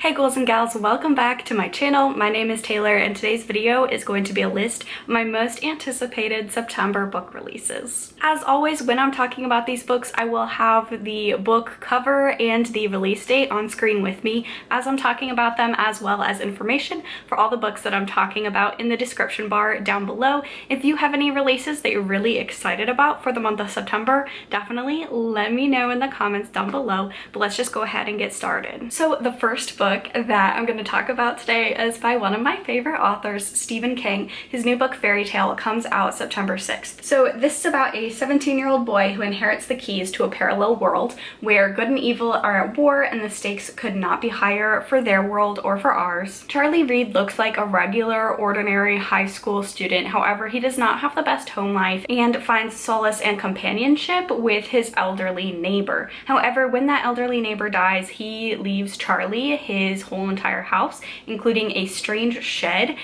Hey ghouls and gals, welcome back to my channel. My name is Taylor and today's video is going to be a list of my most anticipated September book releases. As always, when I'm talking about these books, I will have the book cover and the release date on screen with me as I'm talking about them, as well as information for all the books that I'm talking about in the description bar down below. If you have any releases that you're really excited about for the month of September, definitely let me know in the comments down below, but let's just go ahead and get started. So the first book that I'm going to talk about today is by one of my favorite authors, Stephen King. His new book, Fairy Tale, comes out September 6th. So this is about a 17-year-old boy who inherits the keys to a parallel world where good and evil are at war and the stakes could not be higher for their world or for ours. Charlie Reed looks like a regular, ordinary high school student. However, he does not have the best home life and finds solace and companionship with his elderly neighbor. However, when that elderly neighbor dies, he leaves Charlie his whole entire house, including a strange shed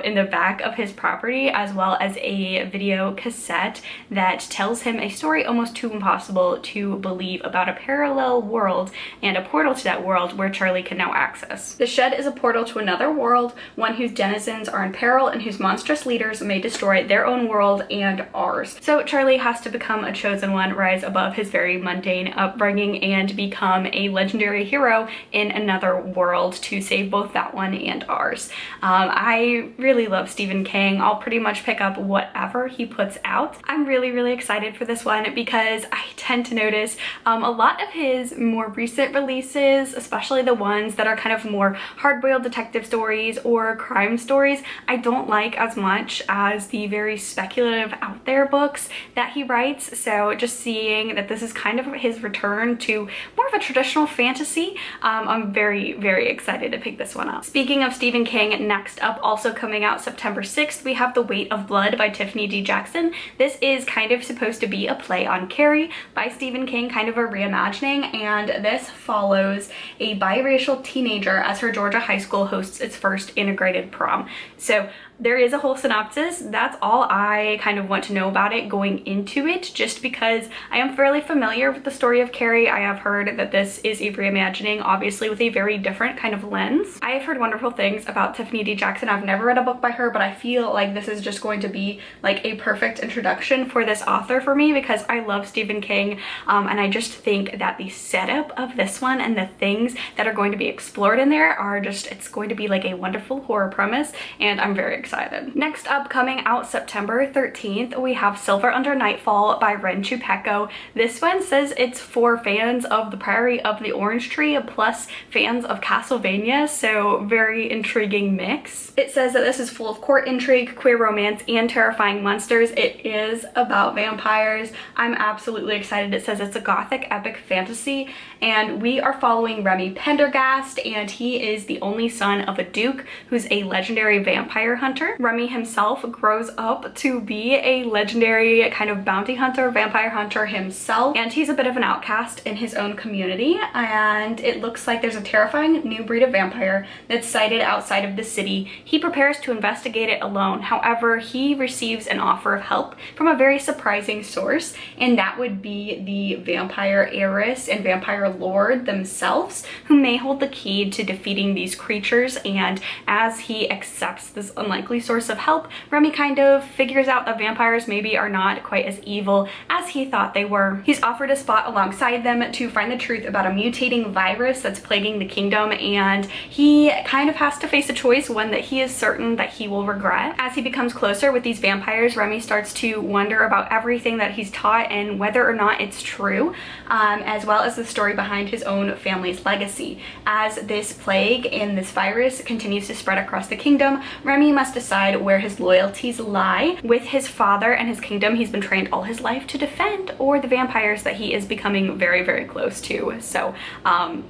in the back of his property, as well as a video cassette that tells him a story almost too impossible to believe about a parallel world and a portal to that world where Charlie can now access. The shed is a portal to another world, one whose denizens are in peril and whose monstrous leaders may destroy their own world and ours. So Charlie has to become a chosen one, rise above his very mundane upbringing, and become a legendary hero in another world to save both that one and ours. I really love Stephen King. I'll pretty much pick up whatever he puts out. I'm really excited for this one because I tend to notice a lot of his more recent releases, especially the ones that are kind of more hard-boiled detective stories or crime stories, I don't like as much as the very speculative out there books that he writes. So just seeing that this is kind of his return to more of a traditional fantasy, I'm very excited to pick this one up. Speaking of Stephen King, next up, also coming out September 6th, we have The Weight of Blood by Tiffany D. Jackson. This is kind of supposed to be a play on Carrie by Stephen King, kind of a reimagining, and this follows a biracial teenager as her Georgia high school hosts its first integrated prom. So there is a whole synopsis. That's all I kind of want to know about it going into it, just because I am fairly familiar with the story of Carrie. I have heard that this is a reimagining, obviously with a very different kind of lens. I have heard wonderful things about Tiffany D. Jackson. I've never read a book by her, but I feel like this is just going to be like a perfect introduction for this author for me, because I love Stephen King, and I just think that the setup of this one and the things that are going to be explored in there are just, it's going to be like a wonderful horror premise, and I'm very excited. Next up, coming out September 13th, we have Silver Under Nightfall by Chupeco. This one says it's for fans of The Priory of the Orange Tree plus fans of Castlevania, so very intriguing mix. It says that this is full of court intrigue, queer romance, and terrifying monsters. It is about vampires. I'm absolutely excited. It says it's a gothic epic fantasy, and we are following Remy Pendergast, and he is the only son of a duke who's a legendary vampire hunter. Remy himself grows up to be a legendary kind of bounty hunter, vampire hunter himself, and he's a bit of an outcast in his own community, and it looks like there's a terrifying new breed of vampire that's sighted outside of the city. He prepares to investigate it alone. However, he receives an offer of help from a very surprising source, and that would be the vampire heiress and vampire lord themselves, who may hold the key to defeating these creatures. And as he accepts this unlikely source of help, Remy kind of figures out that vampires maybe are not quite as evil as he thought they were. He's offered a spot alongside them to find the truth about a mutating virus that's plaguing the kingdom, and he kind of has to face a choice, one that he is certain that he will regret. As he becomes closer with these vampires, Remy starts to wonder about everything that he's taught and whether or not it's true, as well as the story behind his own family's legacy. As this plague and this virus continues to spread across the kingdom, Remy must decide where his loyalties lie with his father and his kingdom he's been trained all his life to defend, or the vampires that he is becoming very close to. So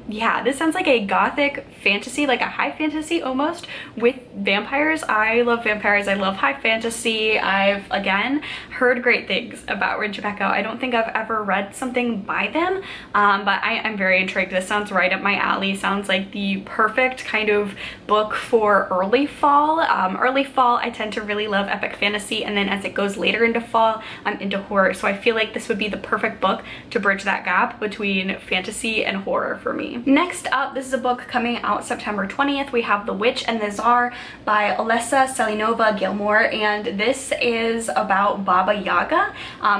yeah, this sounds like a gothic fantasy, like a high fantasy almost, with vampires. I love vampires. I love high fantasy. I've again heard great things about Chupeco. I don't think I've ever read something by them, but I'm very intrigued. This sounds right up my alley. Sounds like the perfect kind of book for early fall. Early fall, I tend to really love epic fantasy, and then as it goes later into fall, I'm into horror. So I feel like this would be the perfect book to bridge that gap between fantasy and horror for me. Next up, this is a book coming out September 20th. We have The Witch and the Tsar by Olesya, Salnikova, Gilmore, and this is about Baba Yaga,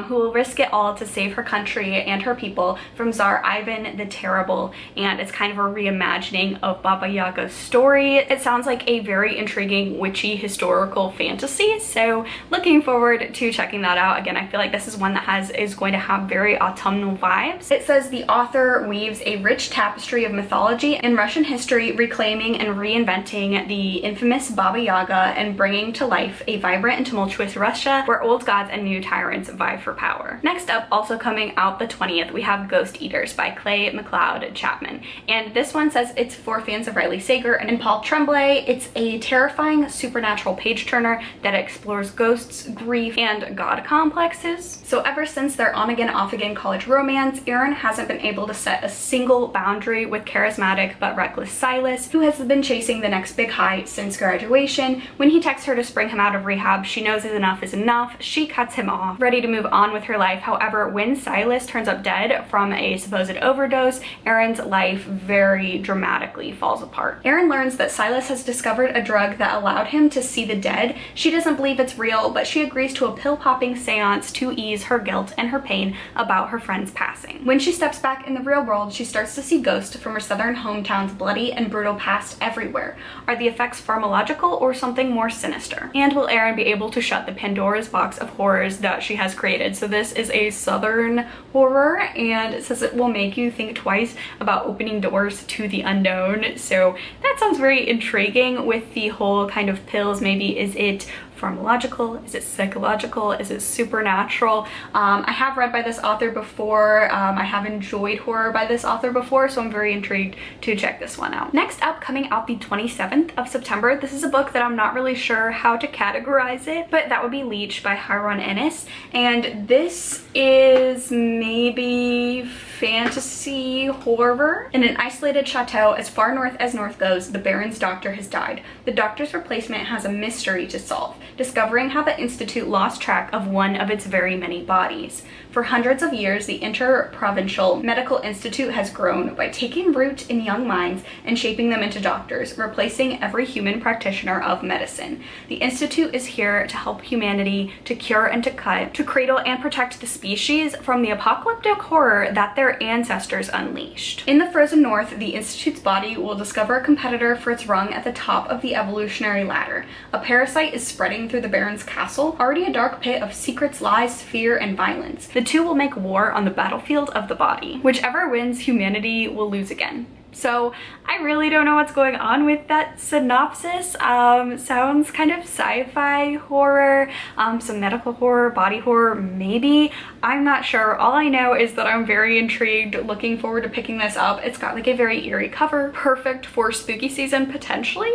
who will risk it all to save her country and her people from Tsar Ivan the Terrible, and it's kind of a reimagining of Baba Yaga's story. It sounds like a very intriguing witchy historical fantasy, so looking forward to checking that out. Again, I feel like this is one that is going to have very autumnal vibes. It says the author weaves a rich tapestry of mythology and Russian history, reclaiming and reinventing the infamous Baba Yaga and bringing to life a vibrant and tumultuous Russia where old gods and new tyrants vie for power. Next up, also coming out the 20th, we have Ghost Eaters by McLeod, Chapman, and this one says it's for fans of Riley Sager and Paul Tremblay. It's a terrifying supernatural page turner that explores ghosts, grief, and god complexes. So ever since their on-again, off-again college romance, Hiron hasn't been able to set a single boundary with charismatic but reckless Silas, who has been chasing the next big high since graduation. When he texts her to spring him out of rehab, she knows enough is enough. She cuts him off, ready to move on with her life. However, when Silas turns up dead from a supposed overdose, Hiron's life very dramatically falls apart. Hiron learns that Silas has discovered a drug that allowed him to see the dead. She doesn't believe it's real, but she agrees to a pill-popping seance to ease her guilt and her pain about her friend's passing. When she steps back in the real world, she starts to see ghosts from her southern hometown's bloody and brutal past everywhere. Are the effects pharmacological or something more sinister? And will Hiron be able to shut the Pandora's box of horrors that she has created? So this is a southern horror, and it says it will make you think twice about opening doors to the unknown. So that sounds very intriguing with the whole kind of pills. Maybe is it pharmacological? Is it psychological? Is it supernatural? I have read by this author before. I have enjoyed horror by this author before, so I'm very intrigued to check this one out. Next up, coming out the 27th of September, this is a book that I'm not really sure how to categorize it, but that would be Leech by Hiron Ennes, and this is maybe fantasy horror. In an isolated chateau as far north as north goes, the Baron's doctor has died. The doctor's replacement has a mystery to solve, discovering how the Institute lost track of one of its very many bodies. For hundreds of years, the Interprovincial Medical Institute has grown by taking root in young minds and shaping them into doctors, replacing every human practitioner of medicine. The Institute is here to help humanity, to cure and to cut, to cradle and protect the species from the apocalyptic horror that their ancestors unleashed. In the frozen north, the Institute's body will discover a competitor for its rung at the top of the evolutionary ladder. A parasite is spreading through the Baron's castle, already a dark pit of secrets, lies, fear, and violence. The two will make war on the battlefield of the body. Whichever wins, humanity will lose again. So I really don't know what's going on with that synopsis. Sounds kind of sci-fi horror, some medical horror, body horror, maybe. I'm not sure. All I know is that I'm very intrigued, looking forward to picking this up. It's got like a very eerie cover, perfect for spooky season potentially.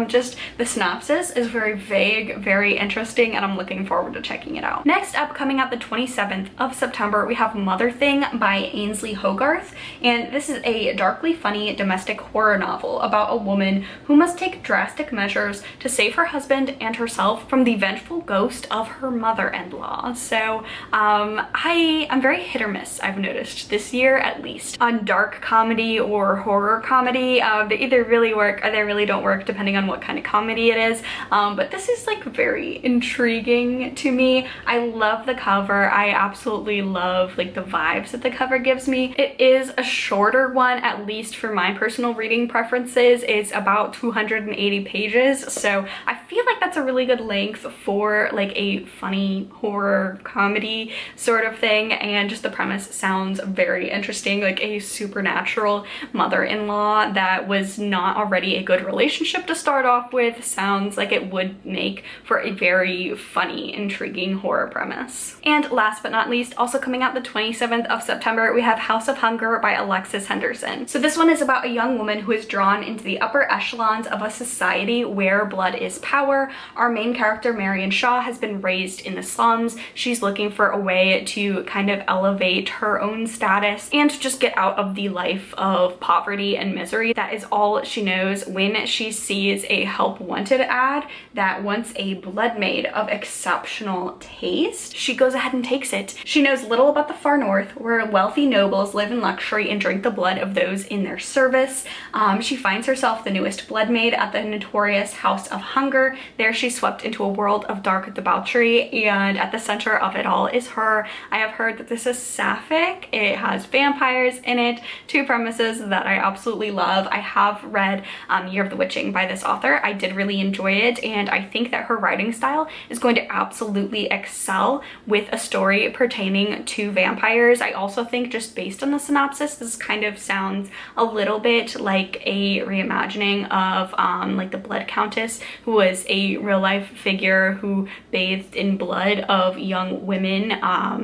Just the synopsis is very vague, very interesting, and I'm looking forward to checking it out. Next up, coming out the 27th of September, we have Motherthing by Ainslie Hogarth, and this is a darkly funny domestic horror novel about a woman who must take drastic measures to save her husband and herself from the vengeful ghost of her mother-in-law. So I'm very hit or miss, I've noticed this year at least, on dark comedy or horror comedy. They either really work or they really don't work depending on what kind of comedy it is, but this is like very intriguing to me. I love the cover. I absolutely love like the vibes that the cover gives me. It is a shorter one, at least for my personal reading preferences. It's about 280 pages, so I feel like that's a really good length for like a funny horror comedy sort of thing, and just the premise sounds very interesting, like a supernatural mother-in-law that was not already a good relationship to start off with. Sounds like it would make for a very funny, intriguing horror premise. And last but not least, also coming out the 27th of September, we have House of Hunger by Alexis Henderson. So this one is about a young woman who is drawn into the upper echelons of a society where blood is power. Our main character, Marion Shaw, has been raised in the slums. She's looking for a way to kind of elevate her own status and just get out of the life of poverty and misery. That is all she knows when she sees a help wanted ad that wants a blood maid of exceptional taste. She goes ahead and takes it. She knows little about the far north, where wealthy nobles live in luxury and drink the blood of those in their service. She finds herself the newest blood maid at the notorious House of Hunger. There she's swept into a world of dark debauchery, and at the center of it all is her. I have heard that this is sapphic. It has vampires in it, two premises that I absolutely love. I have read Year of the Witching by this author. I did really enjoy it, and I think that her writing style is going to absolutely excel with a story pertaining to vampires. I also think, just based on the synopsis, this kind of sounds a little bit like a reimagining of like the Blood Countess, who was a real life figure who bathed in blood of young women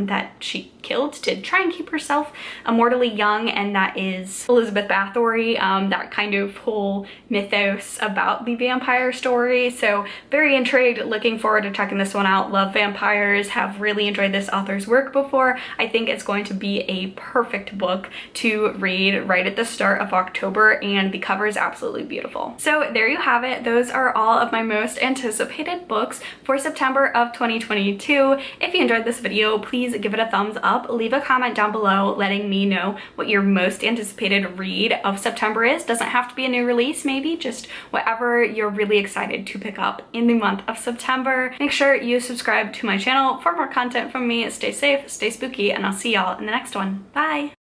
that she killed to try and keep herself immortally young, and that is Elizabeth Bathory, that kind of whole mythos about the vampire story. So very intrigued, looking forward to checking this one out. Love vampires, have really enjoyed this author's work before. I think it's going to be a perfect book to read right at the start of October, and the cover is absolutely beautiful. So there you have it. Those are all of my most anticipated books for September of 2022. If you enjoyed this video, please give it a thumbs up. Leave a comment down below letting me know what your most anticipated read of September is. Doesn't have to be a new release, maybe just whatever you're really excited to pick up in the month of September. Make sure you subscribe to my channel for more content from me. Stay safe, stay spooky, and I'll see y'all in the next one. Bye!